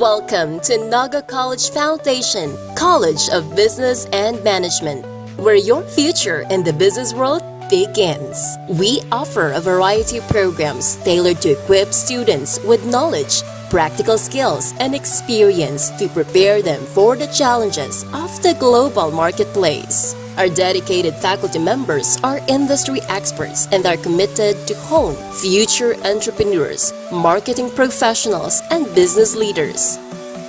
Welcome to Naga College Foundation, College of Business and Management, where your future in the business world begins. We offer a variety of programs tailored to equip students with knowledge, practical skills, and experience to prepare them for the challenges of the global marketplace. Our dedicated faculty members are industry experts and are committed to hone future entrepreneurs, marketing professionals, and business leaders.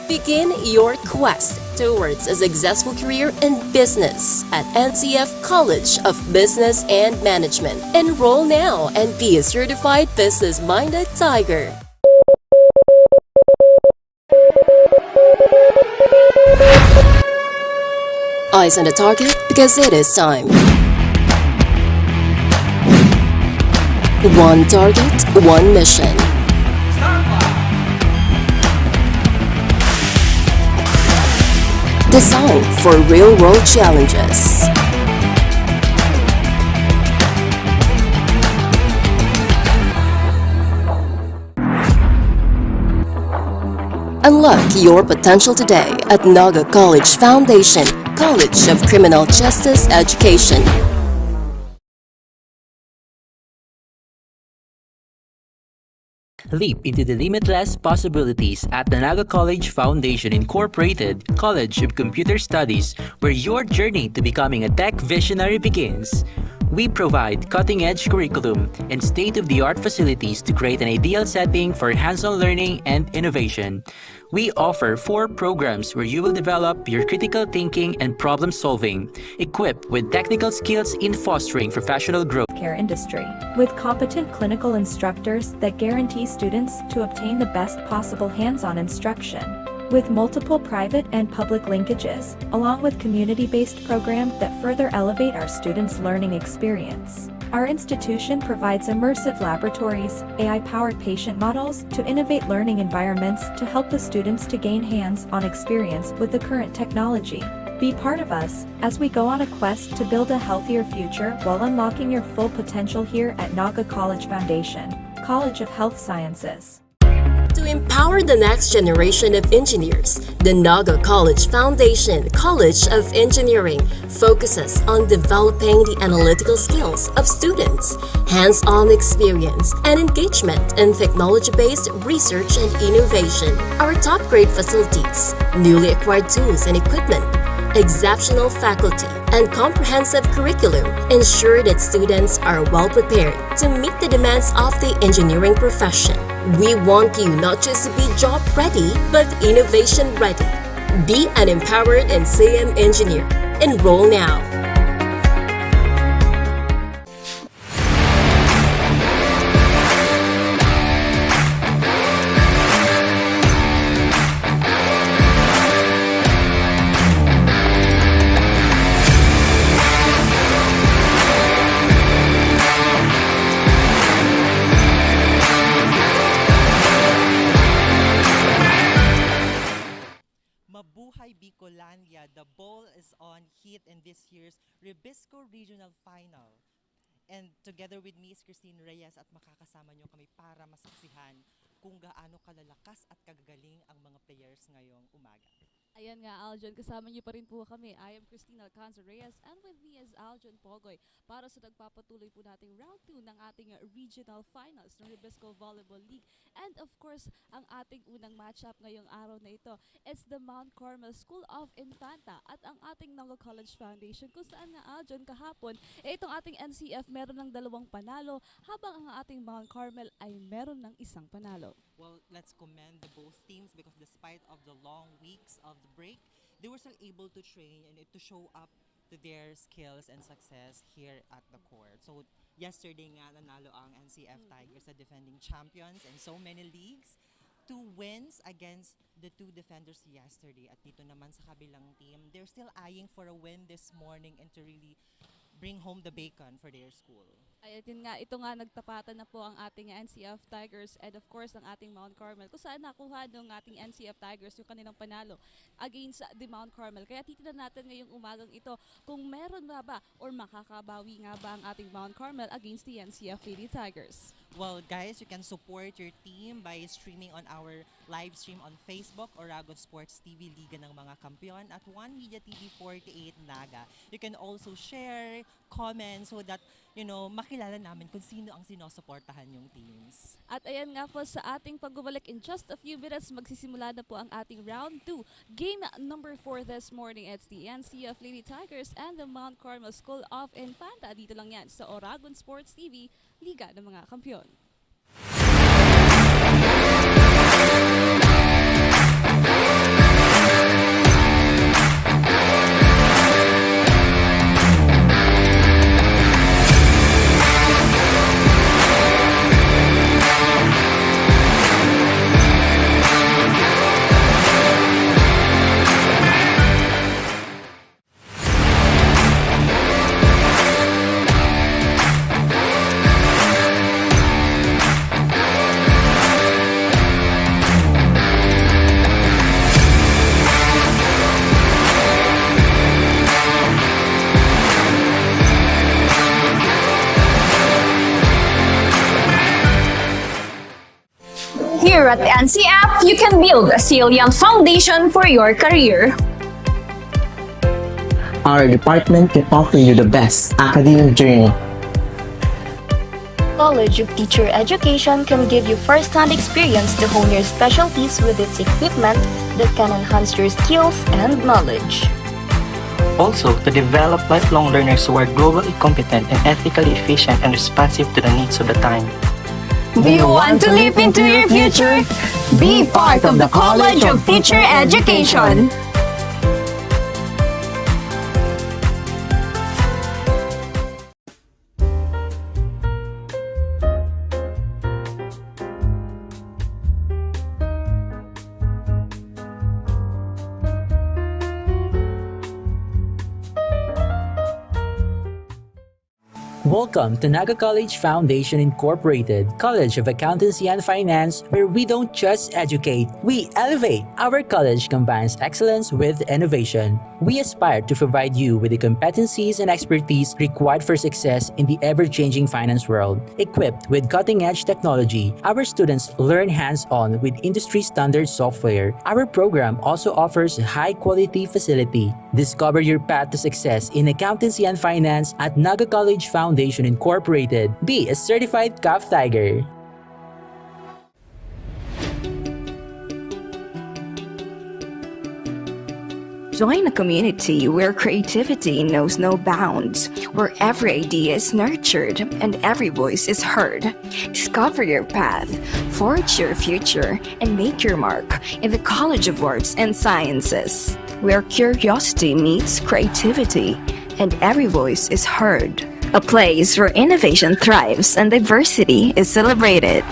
Begin your quest towards a successful career in business at NCF College of Business and Management. Enroll now and be a certified business-minded tiger. Eyes on the target because it is time. One target, one mission. Designed for real-world challenges. Unlock your potential today at Naga College Foundation, College of Criminal Justice Education. Leap into the limitless possibilities at the Naga College Foundation Incorporated College of Computer Studies, where your journey to becoming a tech visionary begins. We provide cutting-edge curriculum and state-of-the-art facilities to create an ideal setting for hands-on learning and innovation. We offer 4 programs where you will develop your critical thinking and problem-solving, equipped with technical skills in fostering professional growth. Care industry, with competent clinical instructors that guarantee students to obtain the best possible hands-on instruction, with multiple private and public linkages, along with community-based programs that further elevate our students' learning experience. Our institution provides immersive laboratories, AI-powered patient models to innovate learning environments to help the students to gain hands-on experience with the current technology. Be part of us as we go on a quest to build a healthier future while unlocking your full potential here at Naga College Foundation, College of Health Sciences. To empower the next generation of engineers, the Naga College Foundation College of Engineering focuses on developing the analytical skills of students, hands-on experience, and engagement in technology-based research and innovation. Our top-grade facilities, newly acquired tools and equipment, exceptional faculty, and comprehensive curriculum ensure that students are well prepared to meet the demands of the engineering profession. We want you not just to be job ready, but innovation ready. Be an empowered and CM engineer. Enroll now. Mabuhay Bicolandia, the ball is on heat in this year's Rebisco Regional Final. And together with me is Christine Reyes at makakasama nyo kami para masaksihan kung gaano kalalakas at kagagaling ang mga players ngayong umaga. Ayan nga, Aljon, kasama niyo pa rin po kami. I am Christina Alcanza Reyes and with me is Aljon Pogoy para sa nagpapatuloy po nating round 2 ng ating regional finals ng Rebisco Volleyball League. And of course, ang ating unang matchup ngayong araw na ito is the Mount Carmel School of Infanta at ang ating Naga College Foundation kung saan nga, Aljon, kahapon, itong ating NCF meron ng 2 panalo habang ang ating Mount Carmel ay meron ng 1 panalo. Well, let's commend the both teams because despite of the long weeks of the break, they were still able to train and to show up to their skills and success here at the court. So yesterday nga nanalo ang NCF Tigers, the defending champions in so many leagues. 2 wins against the 2 defenders yesterday. At dito naman sa kabilang team, they're still eyeing for a win this morning and to really bring home the bacon for their school. Ay, ito nga nagtapatan na po ang ating NCF Tigers and of course ang ating Mount Carmel kung saan nakuha ng ating NCF Tigers yung kanilang panalo against the Mount Carmel. Kaya titignan natin ngayong umagang ito kung meron nga ba or makakabawi nga ba ang ating Mount Carmel against the NCF Lady Tigers. Well, guys, you can support your team by streaming on our live stream on Facebook, Oragon Sports TV Liga ng mga Kampiyon at One Media TV 48 Naga. You can also share, comment so that, makilala namin kung sino ang sinusuportahan yung teams. At ayan nga po sa ating pagbabalik in just a few minutes, magsisimula na po ang ating round 2. Game number 4 this morning, it's the NCF Lady Tigers and the Mount Carmel School of Infanta. Dito lang yan sa Oragon Sports TV, Liga ng mga Kampiyon. Here at the NCF, you can build a salient foundation for your career. Our department can offer you the best academic journey. College of Teacher Education can give you first-hand experience to hone your specialties with its equipment that can enhance your skills and knowledge. Also, to develop lifelong learners who are globally competent and ethically efficient and responsive to the needs of the time. Do you want to leap into your future? Be part of the College of Teacher Education. Welcome to Naga College Foundation Incorporated, College of Accountancy and Finance, where we don't just educate, we elevate. Our college combines excellence with innovation. We aspire to provide you with the competencies and expertise required for success in the ever-changing finance world. Equipped with cutting-edge technology, our students learn hands-on with industry-standard software. Our program also offers a high-quality facility. Discover your path to success in accountancy and finance at Naga College Foundation Incorporated. Be a certified CAF Tiger. Join a community where creativity knows no bounds, where every idea is nurtured and every voice is heard. Discover your path, forge your future, and make your mark in the College of Arts and Sciences, where curiosity meets creativity and every voice is heard. A place where innovation thrives and diversity is celebrated.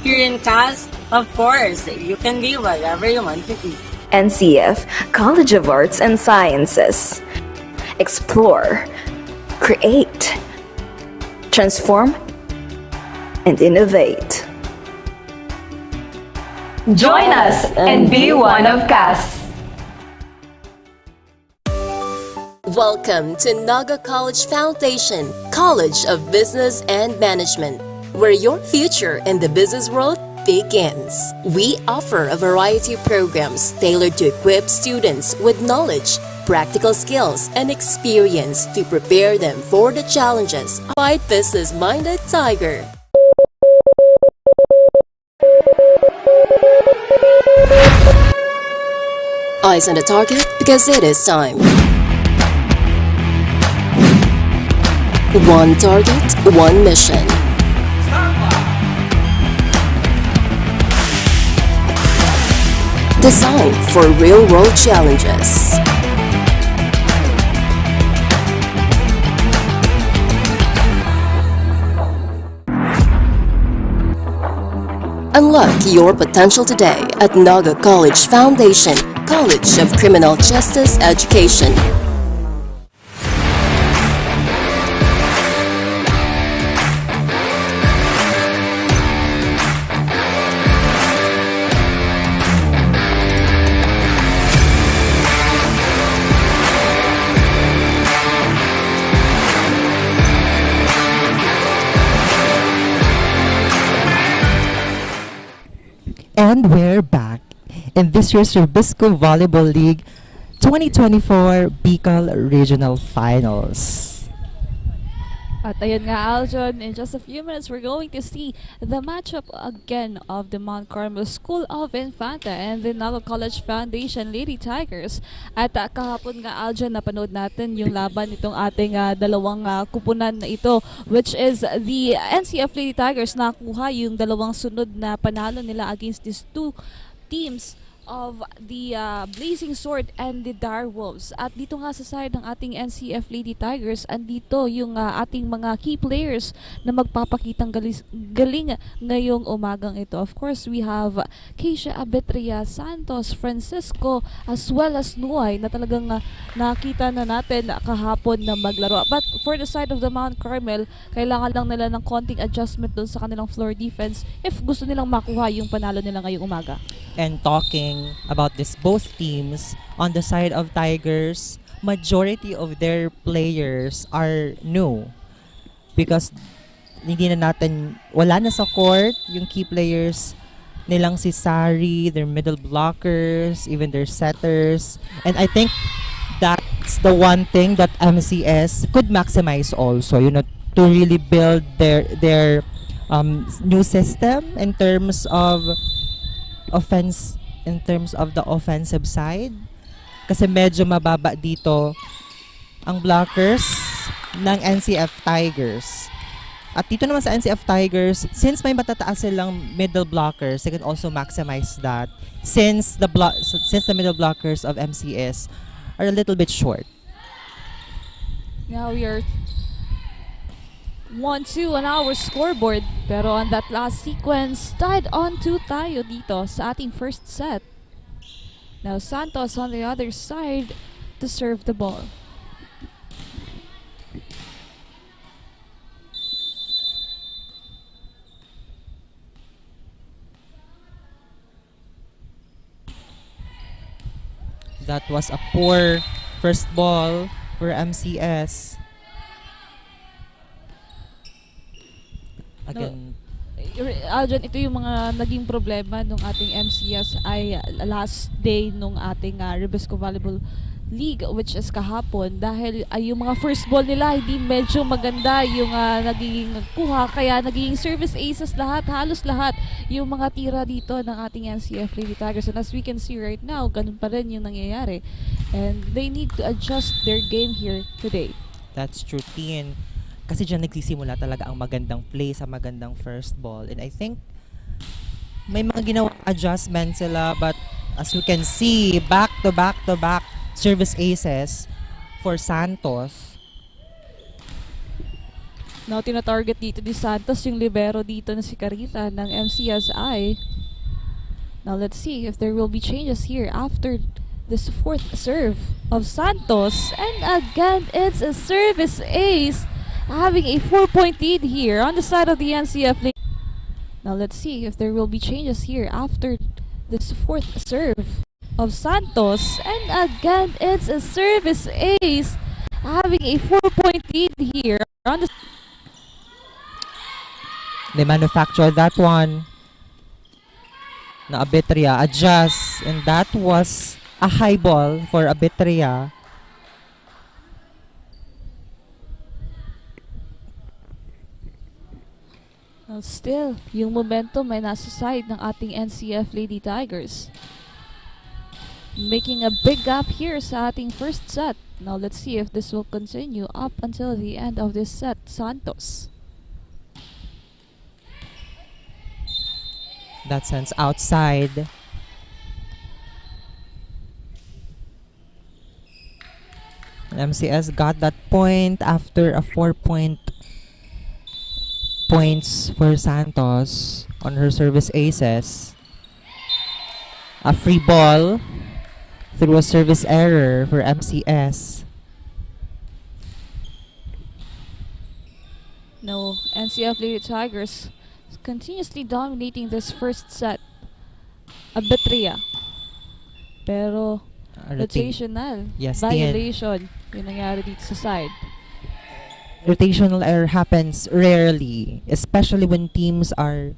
Here in CAS, of course, you can be whatever you want to be. NCF College of Arts and Sciences. Explore, create, transform, and innovate. Join us and be one of CAS. Welcome to Naga College Foundation, College of Business and Management, where your future in the business world begins. We offer a variety of programs tailored to equip students with knowledge, practical skills, and experience to prepare them for the challenges of a business-minded tiger. Eyes on the target because it is time. One target, one mission. Designed for real-world challenges. Unlock your potential today at Naga College Foundation, College of Criminal Justice Education. And we're back in this year's Rebisco Volleyball League 2024 Bicol Regional Finals. At ayun nga, Aljon, in just a few minutes, we're going to see the matchup again of the Mount Carmel School of Infanta and the Naga College Foundation Lady Tigers. At kahapon nga, Aljon, napanood natin yung laban nitong ating dalawang kupunan na ito, which is the NCF Lady Tigers na kuha yung dalawang sunod na panalo nila against these two teams of the Blazing Sword and the Dire Wolves. At dito nga sa side ng ating NCF Lady Tigers, andito yung ating mga key players na magpapakitang galing ngayong umagang ito. Of course, we have Keisha Abetria Santos, Francisco, as well as Nuay na talagang nakita na natin kahapon na maglaro. But for the side of the Mount Carmel, kailangan lang nila ng konting adjustment doon sa kanilang floor defense if gusto nilang makuha yung panalo nila ngayong umaga. And talking about this, both teams, on the side of Tigers, majority of their players are new because wala na sa court yung key players nilang si Sari, their middle blockers, even their setters. And I think that's the one thing that MCS could maximize also, to really build their new system in terms of offense, in terms of the offensive side, kasi medyo mababa dito ang blockers ng NCF Tigers. At dito naman sa NCF Tigers, since may matataas silang middle blockers, they can also maximize that since the middle blockers of MCS are a little bit short. Now we are 1-2 on our scoreboard, pero on that last sequence, tied on 2 tayo dito sa ating first set. Now Santos on the other side to serve the ball. That was a poor first ball for MCS. Again, Aljon, ito yung mga naging problema nung ating MCS ay last day nung ating Rebisco Volleyball League, which is kahapon, dahil yung mga first ball nila hindi medyo maganda yung naging kuha, kaya naging service aces halos lahat yung mga tira dito ng ating NCF Lady Tigers. And as we can see right now, ganun pa rin yung nangyayari, and they need to adjust their game here today. That's true, Tien. Kasi dyan nagsisimula talaga ang magandang play sa magandang first ball. And I think may mga ginawang adjustments sila, but as you can see, back to back service aces for Santos. Now, tina-target dito ni Santos yung libero dito na si Carita ng MCSI. Now, let's see if there will be changes here after this fourth serve of Santos. And again, it's a service ace, having a 4-point lead here on the side of the NCF League. Now let's see if there will be changes here after this fourth serve of Santos. And again, it's a service ace, having a 4-point lead here on the... They manufactured that one. Na Abitria adjusts, and that was a high ball for Abitria. Well, still, yung momentum ay nasa side ng ating NCF Lady Tigers. Making a big gap here sa ating first set. Now let's see if this will continue up until the end of this set. Santos. That sends outside. MCS got that point after a 4-point points for Santos on her service aces. A free ball through a service error for MCS. No, NCF Lady Tigers continuously dominating this first set. Abitria. Pero rotational violation yung nangyari dito sa side. Rotational error happens rarely, especially when teams are,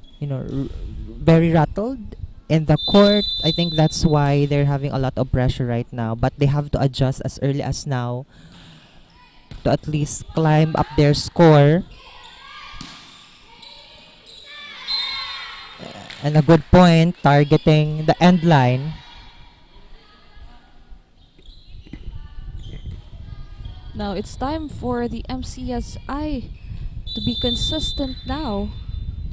very rattled in the court. I think that's why they're having a lot of pressure right now. But they have to adjust as early as now to at least climb up their score. And a good point, targeting the end line. Now it's time for the MCSI to be consistent now,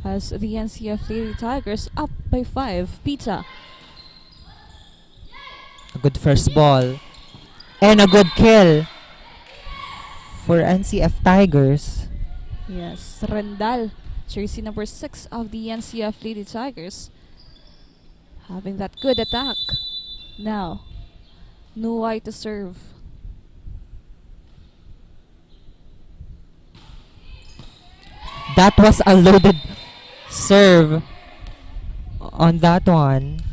as the NCF Lady Tigers up by 5. Pizza. A good first ball. And a good kill for NCF Tigers. Yes, Rendal, jersey number 6 of the NCF Lady Tigers, having that good attack. Now, Nuwai to serve. That was a loaded serve on that one.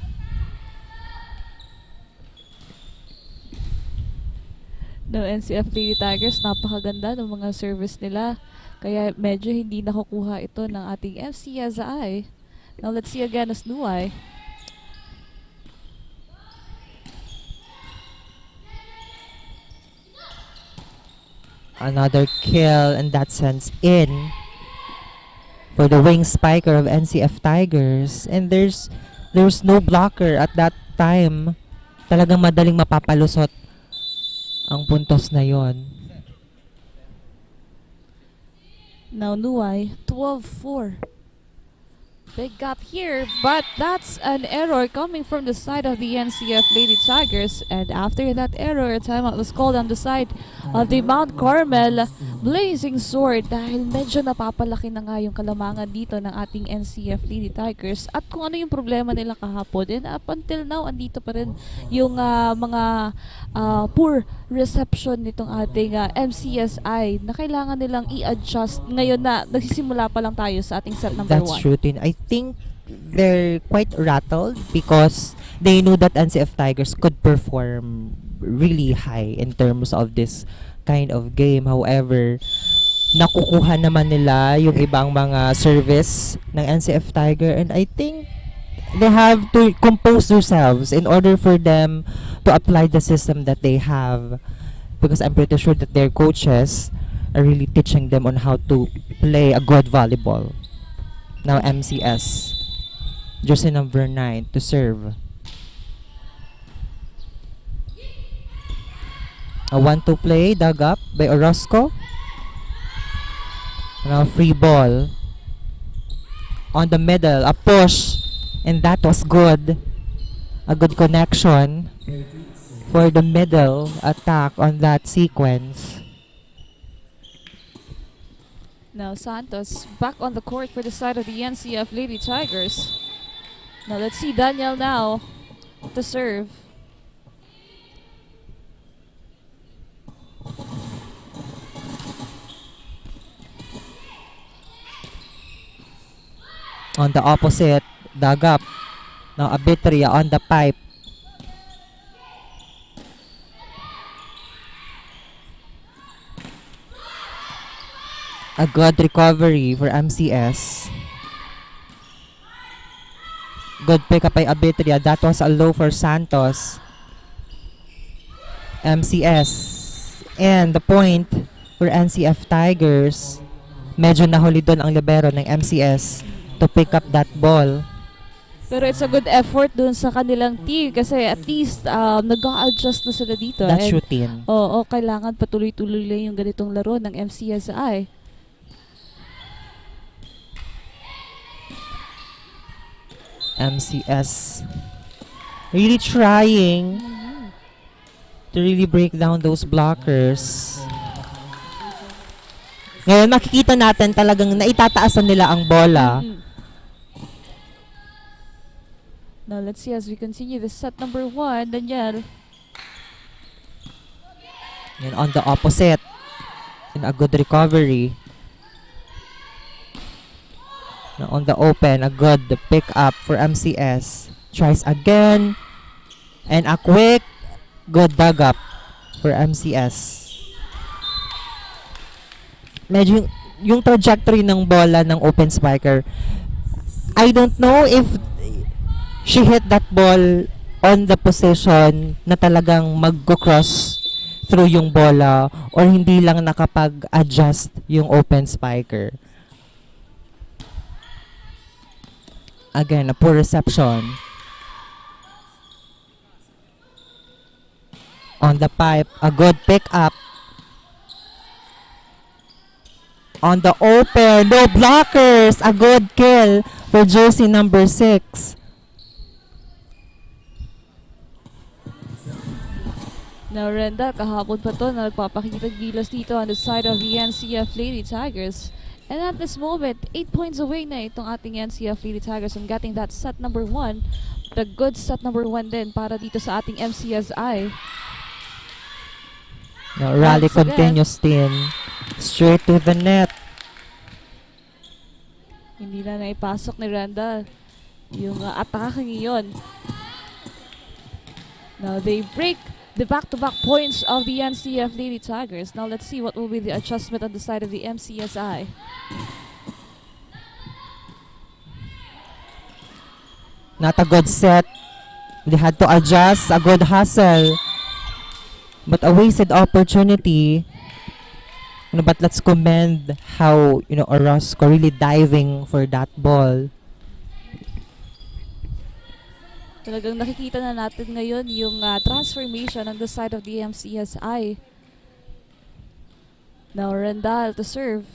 No, NCF Lady Tigers, napakaganda ng mga service nila. Kaya medyo hindi nakukuha ito ng ating MCSI. Now let's see again as Nuwai. Another kill in that sense in for the wing spiker of NCF Tigers. And there's no blocker at that time. Talagang madaling mapapalusot ang puntos na yon. Now Nuwai, 12-4. Big gap here, but that's an error coming from the side of the NCF Lady Tigers. And after that error, a timeout was called on the side of the Mount Carmel Blazing Sword dahil medyo napapalaki na nga yung kalamangan dito ng ating NCF Lady Tigers. At kung ano yung problema nila kahapon, and up until now, andito pa rin yung mga poor reception nitong ating MCSI na kailangan nilang i-adjust ngayon na nagsisimula pa lang tayo sa ating set number 1. That's true, Tin. I think they're quite rattled because they knew that NCF Tigers could perform really high in terms of this kind of game. However, nakukuha naman nila yung ibang mga service ng NCF Tiger, and I think they have to compose themselves in order for them to apply the system that they have, because I'm pretty sure that their coaches are really teaching them on how to play a good volleyball. Now MCS, jersey number 9 to serve. A 1-2 play, dug up by Orozco. Now free ball on the middle, a push, and that was good. A good connection for the middle attack on that sequence. Now Santos back on the court for the side of the NCF Lady Tigers. Now let's see Daniel now to serve. On the opposite, dug up. Now Abitria on the pipe. A good recovery for MCS. Good pick up by Abitria. That was a low for Santos. MCS. And the point for NCF Tigers. Medyo nahuli doon ang libero ng MCS to pick up that ball. Pero it's a good effort dun sa kanilang team kasi at least nag-a-adjust na sila dito. That's routine. Oo, kailangan patuloy-tuloy lang yung ganitong laro ng MCSI. MCS really trying to really break down those blockers. Ngayon makikita natin talagang naitataasan nila ang bola. Now let's see as we continue the set number 1, Daniel. And on the opposite, and a good recovery. Now on the open, a good pick up for MCS. Tries again, and a quick good dug up for MCS. Medyo yung trajectory ng bola ng open spiker, I don't know if she hit that ball on the position na talagang mag-cross through yung bola or hindi lang nakapag-adjust yung open spiker. Again, a poor reception. On the pipe, a good pick up. On the open, no blockers, a good kill for jersey number 6. Now, Renda, kahapon pa to na nagpapakita gilas dito on the side of the NCF Lady Tigers. And at this moment, 8 points away na itong ating NCF Lady Tigers from getting that set number 1. The good set number 1 din para dito sa ating MCSI. Now, rally continues din. Straight to the net. Hindi na naipasok ni Renda yung atake ngayon. Now, they break the back-to-back points of the NCF Lady Tigers. Now let's see what will be the adjustment on the side of the MCSI. Not a good set. They had to adjust. A good hustle. But a wasted opportunity. But let's commend how, Orozco really diving for that ball. Talagang nakikita na natin ngayon yung transformation on the side of the MCSI. Now Rendal to serve.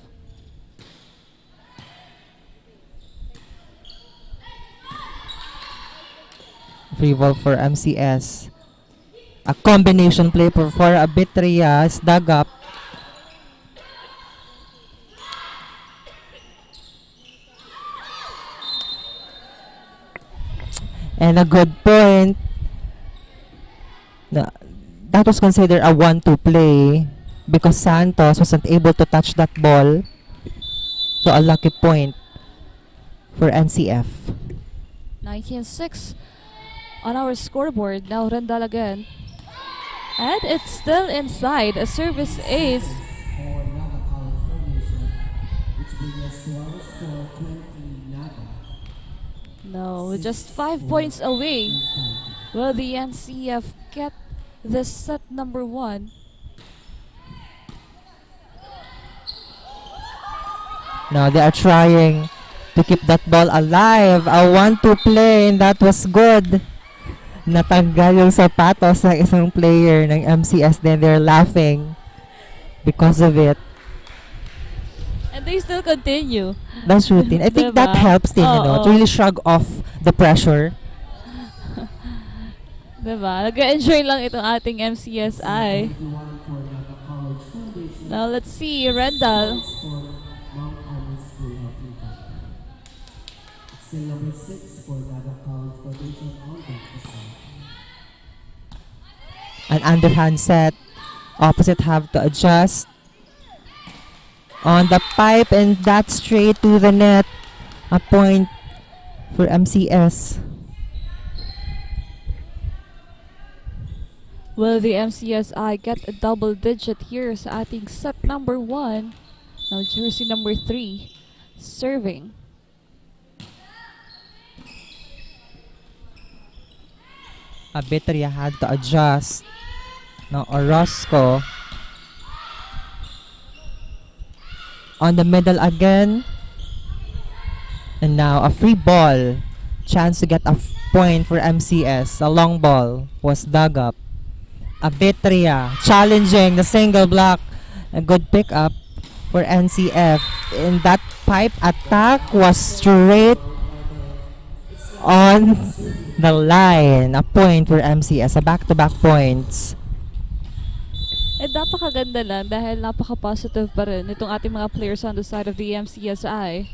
Free ball for MCS. A combination play for Abitria is dug up. And a good point. That was considered a 1-2 play because Santos wasn't able to touch that ball. So a lucky point for NCF. 19-6 on our scoreboard. Now Rendal again. And it's still inside. A service ace. No, just 5 points away. Will the NCF get this set number 1? Now they are trying to keep that ball alive. A 1-2 play and that was good. Natanggal yung sapatos ng isang player ng MCS. Then they're laughing because of it. And they still continue. That's routine. I think that helps din, to really shrug off the pressure. Diba? Nag-enjoy lang itong ating MCSI. Now let's see, Rendal. An underhand set. Opposite have to adjust. On the pipe and that straight to the net. A point for MCS. Will the MCSI get a double digit here sa ating set number 1? Now jersey number 3 serving. Abitria had to adjust. Now Orozco on the middle again. And now a free ball. Chance to get a point for MCS. A long ball was dug up. Abitria challenging the single block. A good pick up for NCF. And that pipe attack was straight on the line. A point for MCS. A back-to-back points. Napakaganda lang dahil napaka-positive pa rin itong ating mga players on the side of the MCSI.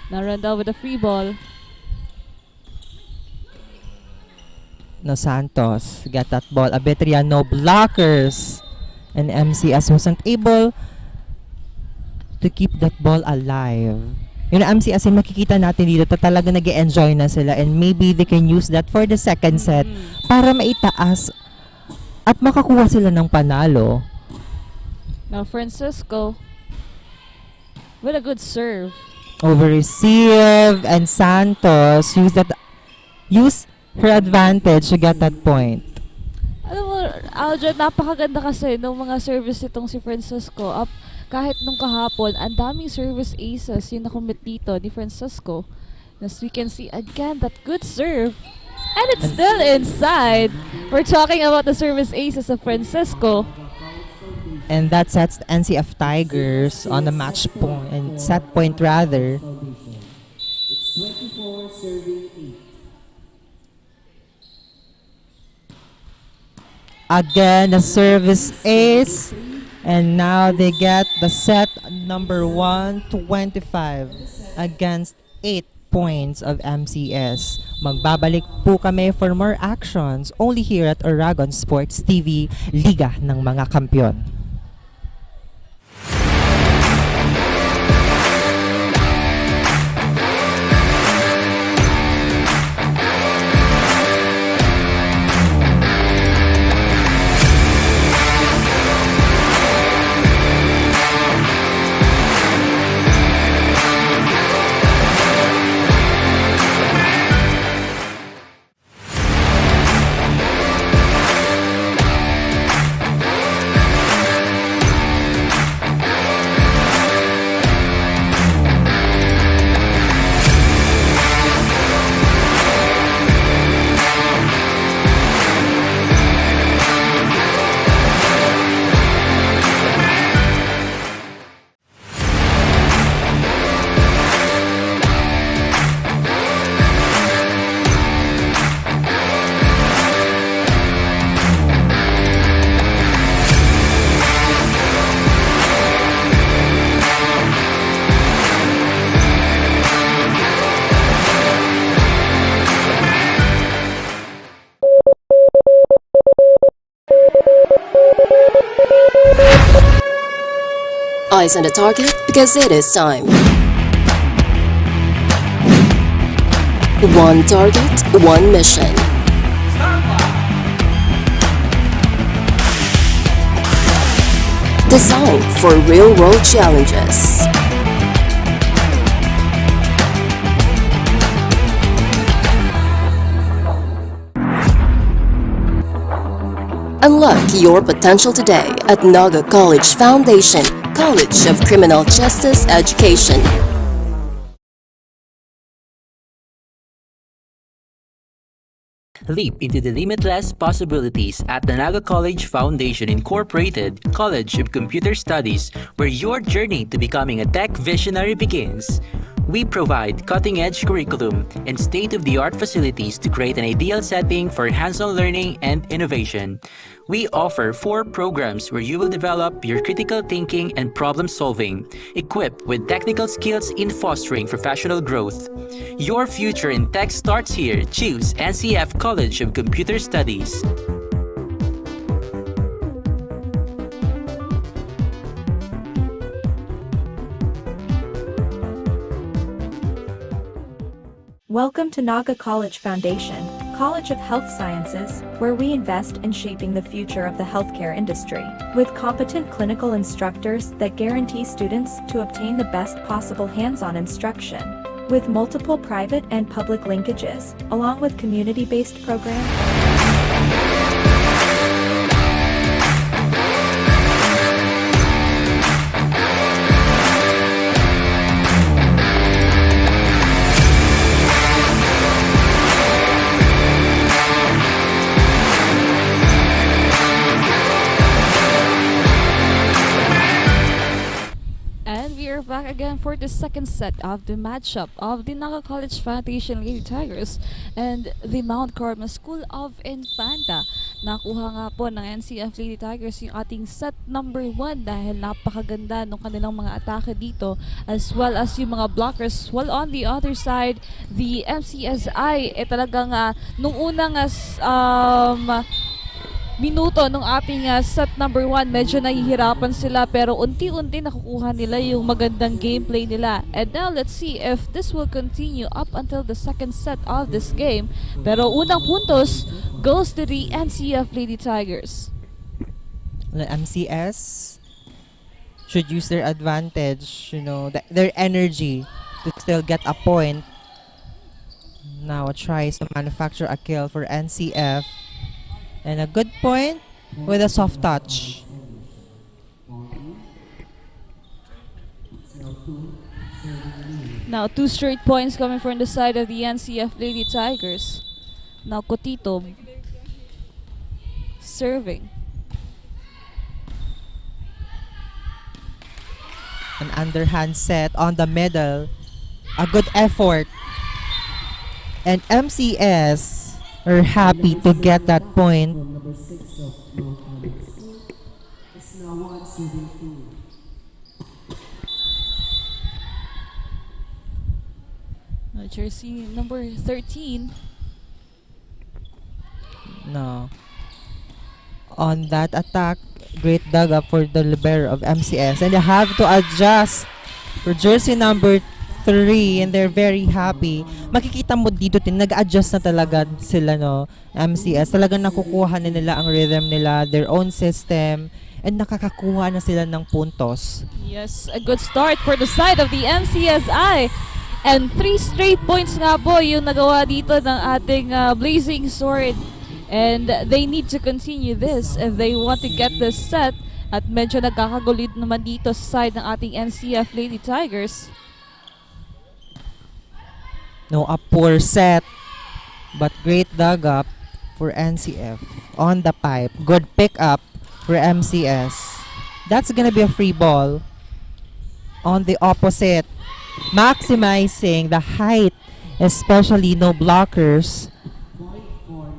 Now Rendal with a free ball. No, Santos get that ball. Abitria, no blockers. And MCS wasn't able to keep that ball alive. MCS yung makikita natin dito, talaga nag-enjoy na sila and maybe they can use that for the second set para maitaas at makakuha sila ng panalo. Now Francisco with a good serve. over receive, and Santos use her advantage to get that point. Alam mo, Aljo, napakaganda kasi nung mga service itong si Francisco. Kahit nung kahapon, ang daming service aces yung nakumit dito ni Francisco. As we can see again, that good serve. And it's still inside. We're talking about the service aces of Francisco. And that sets the NCF Tigers on the match point, and set point rather. Again, the service ace. And now they get the set number 125 against 8 points of MCS. Magbabalik po kami for more actions only here at Aragon Sports TV, Liga ng mga Kampiyon. Eyes on the target because it is time. One target, one mission. Designed for real-world challenges. Unlock your potential today at Naga College Foundation, College of Criminal Justice Education. Leap into the limitless possibilities at the Naga College Foundation Incorporated College of Computer Studies, where your journey to becoming a tech visionary begins. We provide cutting-edge curriculum and state-of-the-art facilities to create an ideal setting for hands-on learning and innovation. We offer 4 programs where you will develop your critical thinking and problem-solving, equipped with technical skills in fostering professional growth. Your future in tech starts here. Choose NCF College of Computer Studies. Welcome to Naga College Foundation, College of Health Sciences, where we invest in shaping the future of the healthcare industry, with competent clinical instructors that guarantee students to obtain the best possible hands-on instruction, with multiple private and public linkages, along with community-based programs. Back again for the second set of the matchup of the Naga College Foundation Lady Tigers and the Mount Carmel School of Infanta. Nakuha nga po ng NCF Lady Tigers yung ating set number 1 dahil napakaganda ng kanilang mga atake dito, as well as yung mga blockers. While on the other side, the MCSI talagang nung unang minuto nung ating set number 1, medyo nahihirapan sila, pero unti-unti nakukuha nila yung magandang gameplay nila. And now let's see if this will continue up until the second set of this game. Pero unang puntos goes to the NCF Lady Tigers. The MCS should use their advantage, their energy to still get a point. Now tries to manufacture a kill for NCF. And a good point with a soft touch. Now 2 straight points coming from the side of the NCF Lady Tigers. Now Cotito serving. An underhand set on the middle. A good effort. And MCS are happy to get that point. Jersey number 13. No. On that attack, great dug up for the libero of MCS. And they have to adjust for jersey number 3 and they're very happy. Makikita mo dito nag-adjust na talaga sila, no, MCS. Talagang nakukuha na nila ang rhythm nila, their own system, and nakakakuha na sila ng puntos. Yes, a good start for the side of the MCSI. And 3 straight points nga po yung nagawa dito ng ating Blazing Sword. And they need to continue this if they want to get this set. At medyo nagkakagulid naman dito sa side ng ating NCF Lady Tigers. No, a poor set. But great dug up for NCF. On the pipe. Good pick up for MCS. That's gonna be a free ball. On the opposite. Maximizing the height, especially no blockers.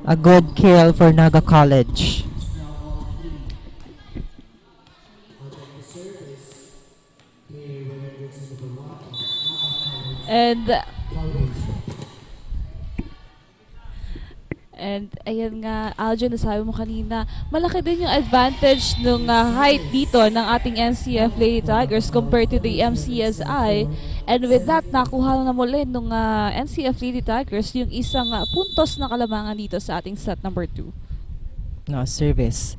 A good kill for Naga College. And ayan nga, Aljon, nasabi mo kanina, malaki din yung advantage ng height dito ng ating NCF Lady Tigers compared to the MCSI. And with that, nakuha na muli ng NCF Lady Tigers yung isang puntos na kalamangan dito sa ating set number 2. No, service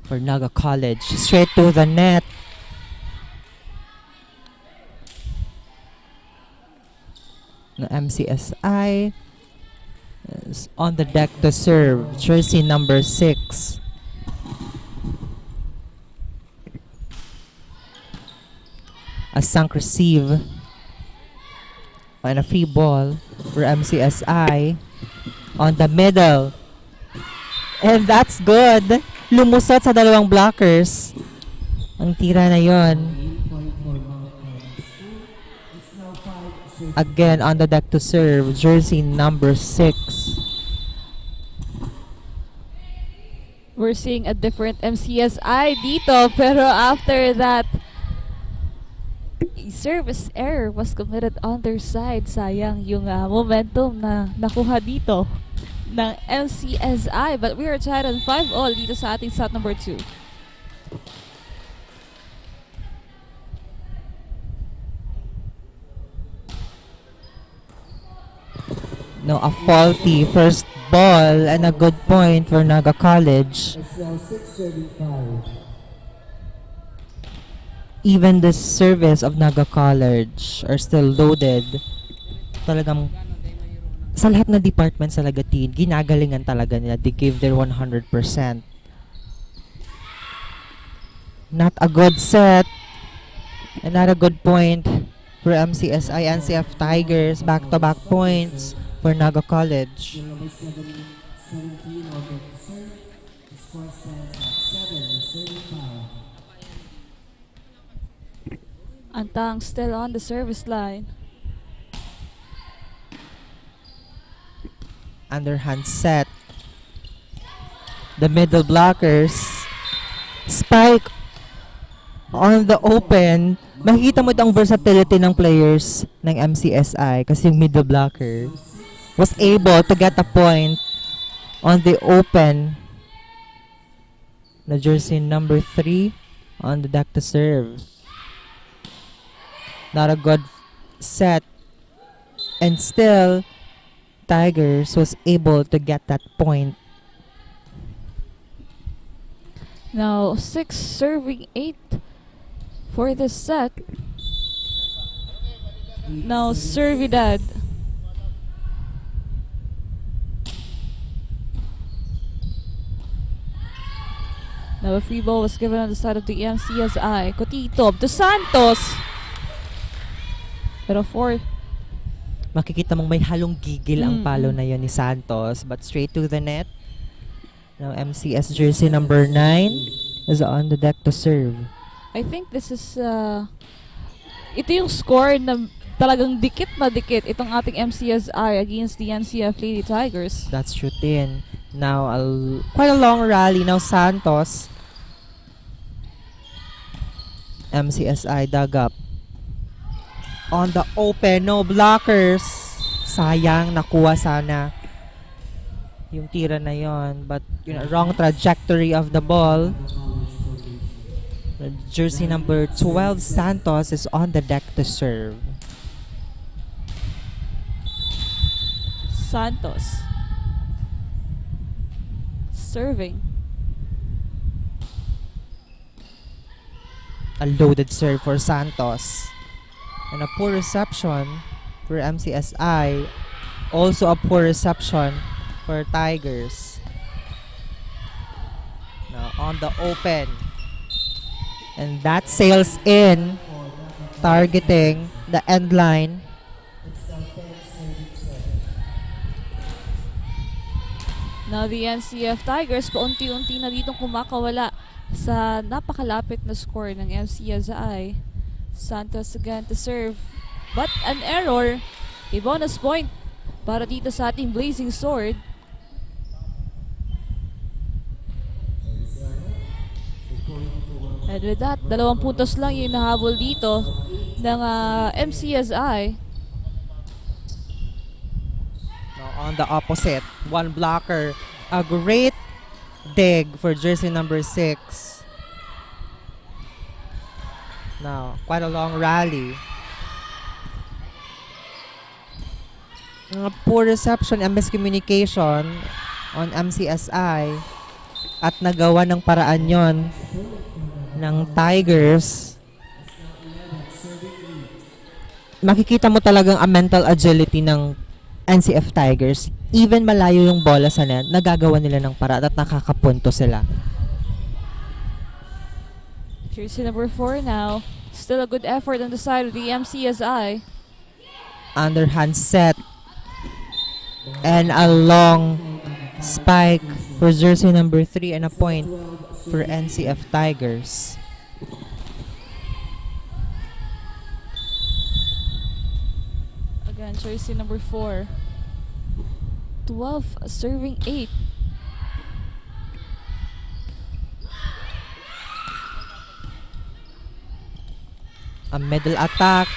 for Naga College. Straight to the net. No, MCSI is on the deck to serve. Jersey number 6. A sunk receive. And a free ball for MCSI on the middle. And that's good. Lumusot sa dalawang blockers. Ang tira na yon. Again on the deck to serve. Jersey number 6. We're seeing a different MCSI dito, pero after that, a service error was committed on their side. Sayang yung momentum na nakuha dito ng MCSI. But we are tied on 5-all dito sa ating set number 2. No, a faulty first ball and a good point for Naga College. Even the service of Naga College are still loaded. Talagang sa lahat na departments sa Lagatin, ginagalingan talaga nila. They gave their 100%. Not a good set. And not a good point for MCSI, NCF Tigers. Back-to-back points for Naga College. Antang still on the service line. Underhand set. The middle blockers. Spike on the open. Makikita mo itong versatility ng players ng MCSI kasi yung middle blocker was able to get a point on the open. The jersey number 3 on the deck to serve. Not a good set. And still, Tigers was able to get that point. Now, 6 serving 8 for this set. Now, Servidad. Now, a free ball was given on the side of the MCSI. Cotito to Santos. Pero Makikita mong may halong gigil ang palo na yon ni Santos, but straight to the net. Now, MCS jersey number 9 is on the deck to serve. I think this is ito yung score na talagang dikit na dikit itong ating MCSI against the NCF Lady Tigers. That's true din. Now, quite a long rally. Now, Santos. MCSI dug up. On the open, no blockers. Sayang, nakuha sana yung tira na yon, but wrong trajectory of the ball. Jersey number 12, Santos, is on the deck to serve. Santos serving. A loaded serve for Santos. And a poor reception for MCSI. Also a poor reception for Tigers. Now on the open. And that sails in, targeting the end line. Now the NCF Tigers paunti-unti na ditong kumakawala sa napakalapit na score ng MCSI. Santos again to serve, but an error. A bonus point para dito sa ating Blazing Sword. And with that, 2 puntos lang yung nahabol dito ng MCSI. On the opposite, one blocker. A great dig for jersey number 6. Now, quite a long rally. Poor reception and miscommunication on MCSI. At nagawa ng paraan yon ng Tigers. Makikita mo talagang a mental agility ng NCF Tigers. Even malayo yung bola sa net, nagagawa nila ng paraan at nakakapunto sila. Jersey number 4 now. Still a good effort on the side of the MCSI. Underhand set. And a long spike for jersey number 3 and a point for NCF Tigers. Again, jersey number 4. 12 serving 8. A middle attack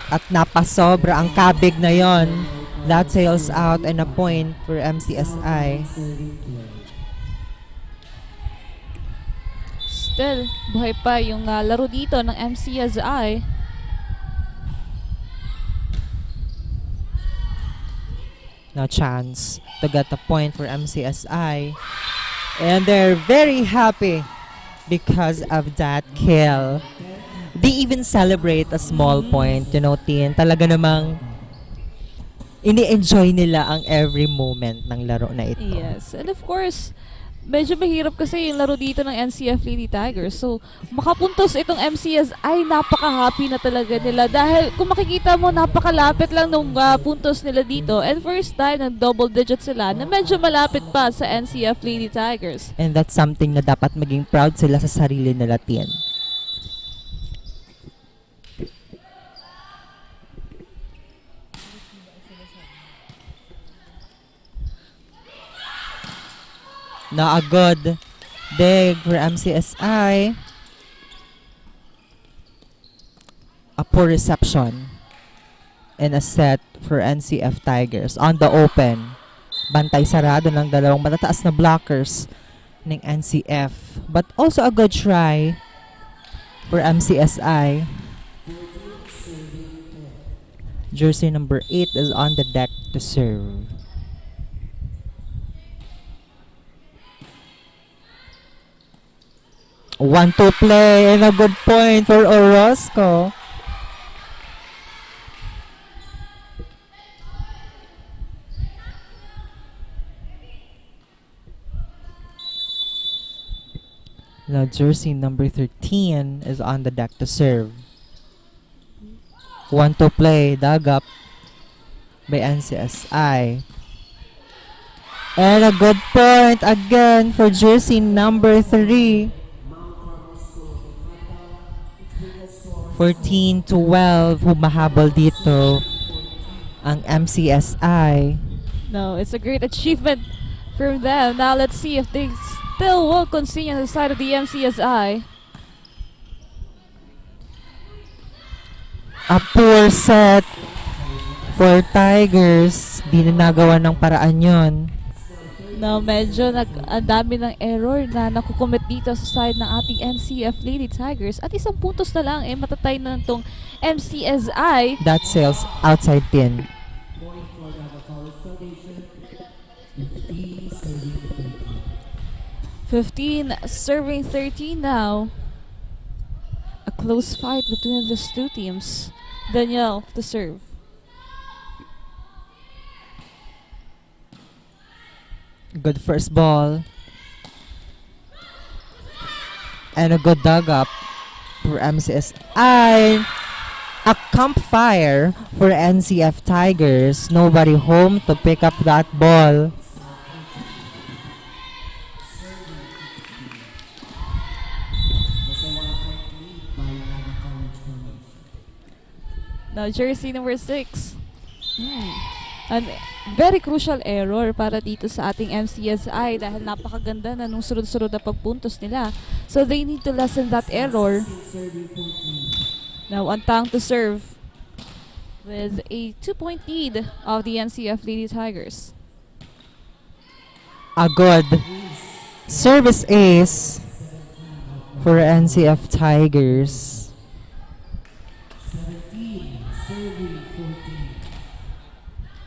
at napasobra ang kabig na yon. That sails out and a point for MCSI. Still, buhay pa yung laro dito ng MCSI. No chance to get a point for MCSI. And they're very happy because of that kill. They even celebrate a small point, Tin. Talaga namang ini-enjoy nila ang every moment ng laro na ito. Yes. And of course, medyo mahirap kasi yung laro dito ng NCF Lady Tigers. So, makapuntos itong MCS ay napaka-happy na talaga nila. Dahil kung makikita mo, napakalapit lang nung puntos nila dito. And first time, ng double digit sila na medyo malapit pa sa NCF Lady Tigers. And that's something na dapat maging proud sila sa sarili nila, Tin. Now a good dig for MCSI. A poor reception. And a set for NCF Tigers. On the open. Bantay sarado ng dalawang matataas na blockers ng NCF. But also a good try for MCSI. Jersey number 8 is on the deck to serve. One-two play and a good point for Orozco. Now jersey number 13 is on the deck to serve. 1 to play, dug up by NCSI. And a good point again for jersey number 3. 14-12, humahabol dito ang MCSI. No, it's a great achievement from them. Now let's see if they still will continue on the side of the MCSI. A poor set for Tigers. Di na nagawa ng paraan yon. No, medyo ang dami ng error na nakukomit dito sa side ng ating NCF Lady Tigers. At isang puntos na lang, matatay na itong MCSI. That sails outside pin. 15 serving 13 now. A close fight between these two teams. Danielle to serve. Good first ball. And a good dug up for MCSI. A campfire for NCF Tigers. Nobody home to pick up that ball. Now jersey number 6. An very crucial error para dito sa ating MCSI dahil napakaganda na nung sunod-sunod na pagpuntos nila. So they need to lessen that error. Now Antang to serve with a 2-point lead of the NCF Lady Tigers. A good service ace for NCF Tigers.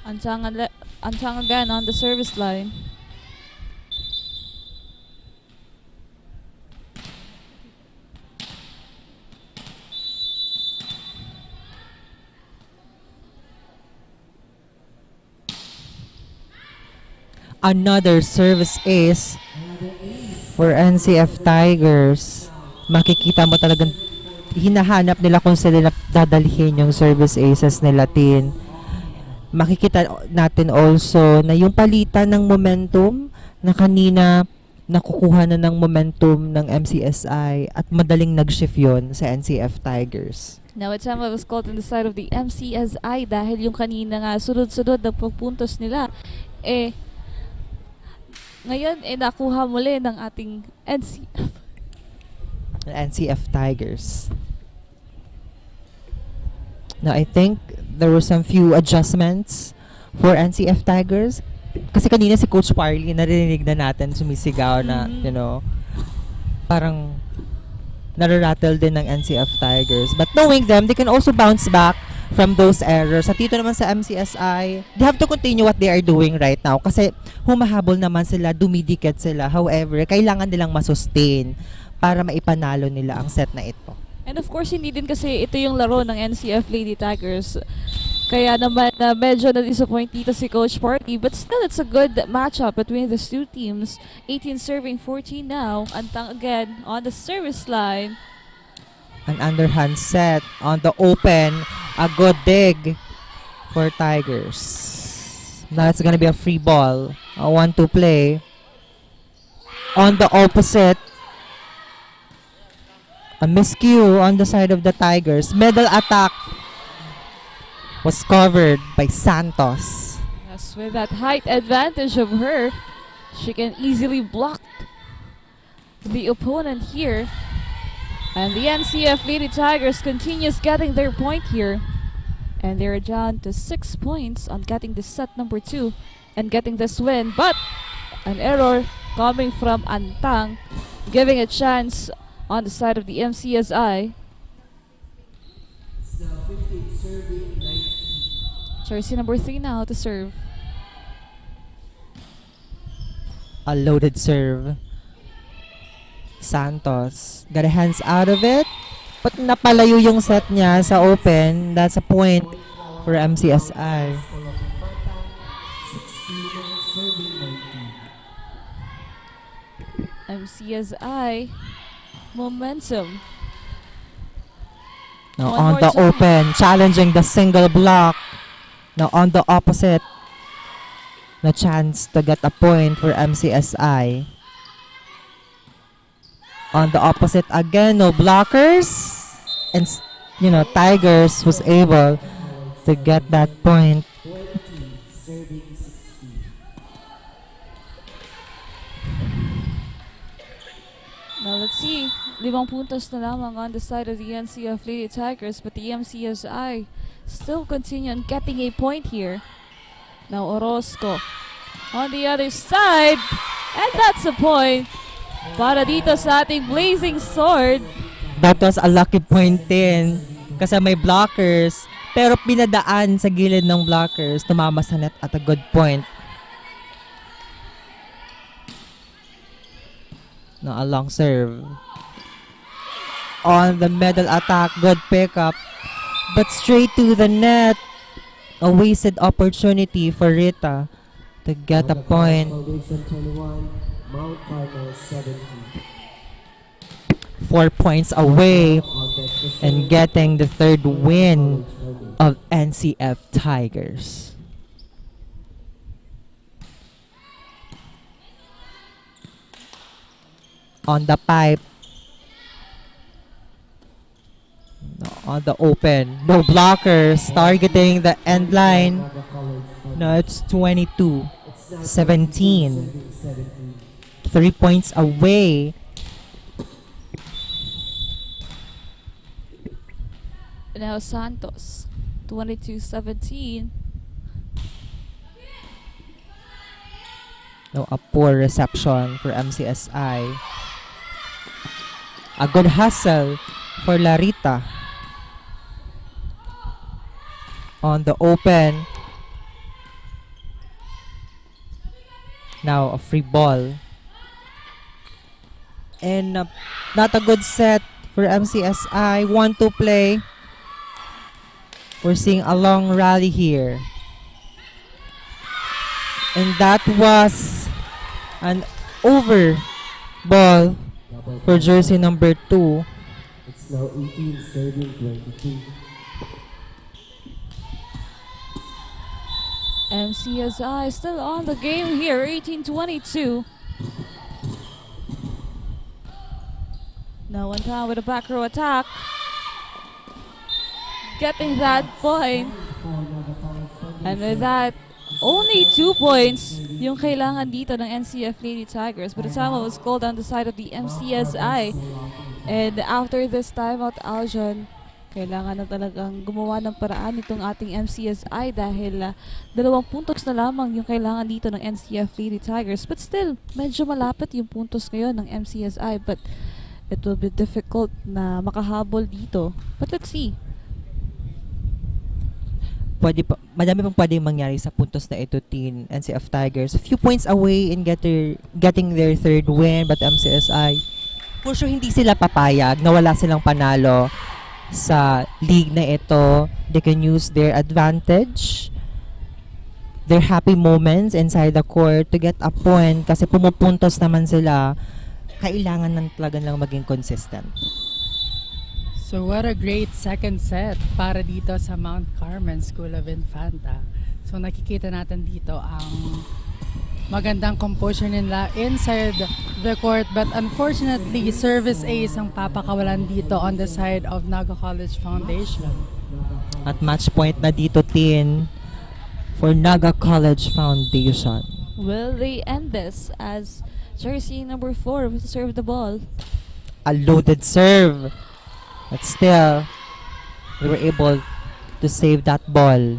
Antang again on the service line. Another service ace for NCF Tigers. Makikita mo talagang hinahanap nila kung sila dadalhin yung service aces nila, Tin. Makikita natin also na yung palitan ng momentum na kanina nakukuha na ng momentum ng MCSI at madaling nag-shift yun sa NCF Tigers. Now, a time was called on the side of the MCSI dahil yung kanina nga sunod-sunod na pagpuntos nila ngayon nakuha muli ng ating NCF Tigers. Now, I think there were some few adjustments for NCF Tigers. Kasi kanina si Coach Parley, narinig na natin sumisigaw na, you know, parang nararattle din ng NCF Tigers. But knowing them, they can also bounce back from those errors. At dito naman sa MCSI, they have to continue what they are doing right now. Kasi humahabol naman sila, dumidikit sila. However, kailangan nilang masustain para maipanalo nila ang set na ito. And of course, hindi din kasi ito yung laro ng NCF Lady Tigers. Kaya naman medyo na-disappoint dito si Coach Party. But still, it's a good matchup between these two teams. 18 serving 14 now. Antang again on the service line. An underhand set on the open. A good dig for Tigers. Now it's gonna be a free ball. A 1-2 play. On the opposite. A miscue on the side of the Tigers. Middle attack was covered by Santos. Yes, with that height advantage of her, she can easily block the opponent here. And the NCF Lady Tigers continues getting their point here. And they're down to 6 points on getting the set number 2 and getting this win. But an error coming from Antang, giving a chance on the side of the MCSI. Jersey number 3 now to serve. A loaded serve. Santos got a hands out of it. But napalayo yung set niya sa open. That's a point for MCSI. MCSI momentum. Now One on more the time. open, challenging the single block. Now on the opposite, na chance to get a point for MCSI. On the opposite again, no blockers. And, Tigers was able to get that point. Now let's see. 5 puntos na lamang on the side of the NCF Lady Tigers, but the MCSI still continue on getting a point here. Now Orozco on the other side, and that's a point para dito sa ating Blazing Sword. That was a lucky point din kasi may blockers pero pinadaan sa gilid ng blockers, tumama sa net at a good point. Now a long serve. On the middle attack, good pickup. But straight to the net. A wasted opportunity for Rita to get a point. 4 points away and getting the third win of NCF Tigers. On the pipe. On the open. No blockers. Targeting the end line. No, it's 22-17. 3 points away. Now Santos, 22-17. No, a poor reception for MCSI. A good hustle for Larita. On the open. Now a free ball. And not a good set for MCSI. 1-2 play. We're seeing a long rally here. And that was an over ball for jersey number 2. It's now 18-22. MCSI still on the game here, 18-22. Now one time with a back row attack. Getting that point. And with that, only 2 points yung kailangan dito ng NCF Lady Tigers. But the timeout was called on the side of the MCSI. And after this timeout, Aljon, kailangan na talagang gumawa ng paraan itong ating MCSI dahil 2 puntos na lamang yung kailangan dito ng NCF Lady Tigers. But still, medyo malapit yung puntos ngayon ng MCSI. But it will be difficult na makahabol dito. But let's see. Madami pang pwedeng mangyari sa puntos na ito, Teen NCF Tigers. A few points away in getting their third win, but MCSI, for sure hindi sila papayag na wala silang panalo sa league na ito. They can use their advantage, their happy moments inside the court to get a point kasi pumupuntos naman sila. Kailangan lang talaga lang maging consistent. So what a great second set para dito sa Mount Carmen School of Infanta. So nakikita natin dito ang magandang composure nila inside the court, but unfortunately service ace ang papakawalan dito on the side of Naga College Foundation. At match point na dito, Tin, for Naga College Foundation. Will they end this as jersey number 4 will serve the ball? A loaded serve. But still, they were able to save that ball.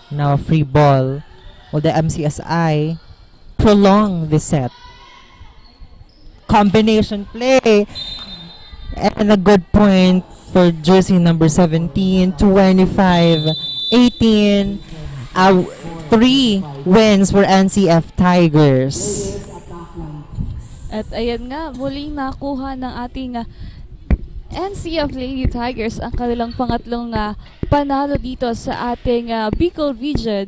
Now a free ball. Will the MCSI prolong the set? Combination play. And a good point for jersey number 17, 25, 18. 3 wins for NCF Tigers. At ayan nga, muling nakuha ng ating NCF Lady Tigers ang kanilang pangatlong panalo dito sa ating Bicol region.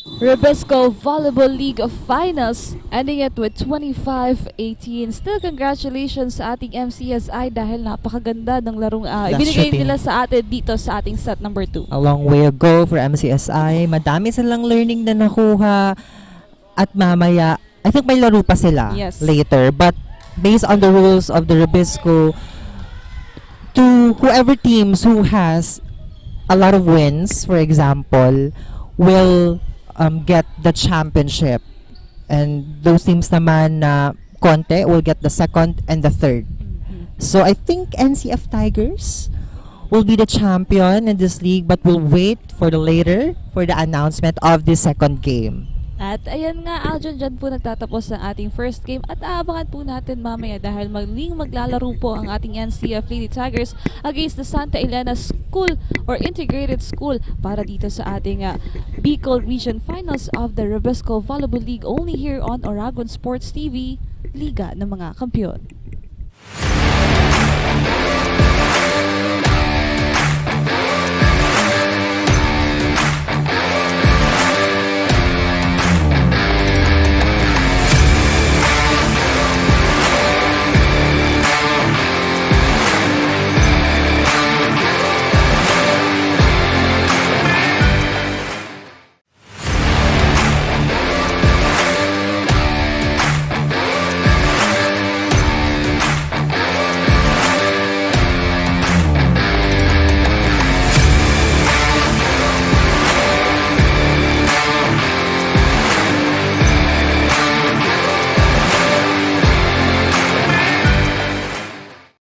Rebisco Volleyball League of Finals, ending it with 25-18. Still congratulations sa ating MCSI dahil napakaganda ng larong ibinigay nila sa atin dito sa ating set number 2. A long way ago for MCSI. Madami silang learning na nakuha at mamaya, I think may laro pa sila later. But based on the rules of the Rebisco, to whoever teams who has a lot of wins, for example, will get the championship, and those teams naman na konti will get the second and the third. So I think NCF Tigers will be the champion in this league, but we'll wait for the announcement of the second game. At ayan nga, Aljon, dyan po nagtatapos ang ating first game at aabangan po natin mamaya dahil maglalaro po ang ating NCF Lady Tigers against the Santa Elena School or Integrated School para dito sa ating Bicol Region Finals of the Rebisco Volleyball League, only here on Oragon Sports TV, Liga ng mga Kampiyon.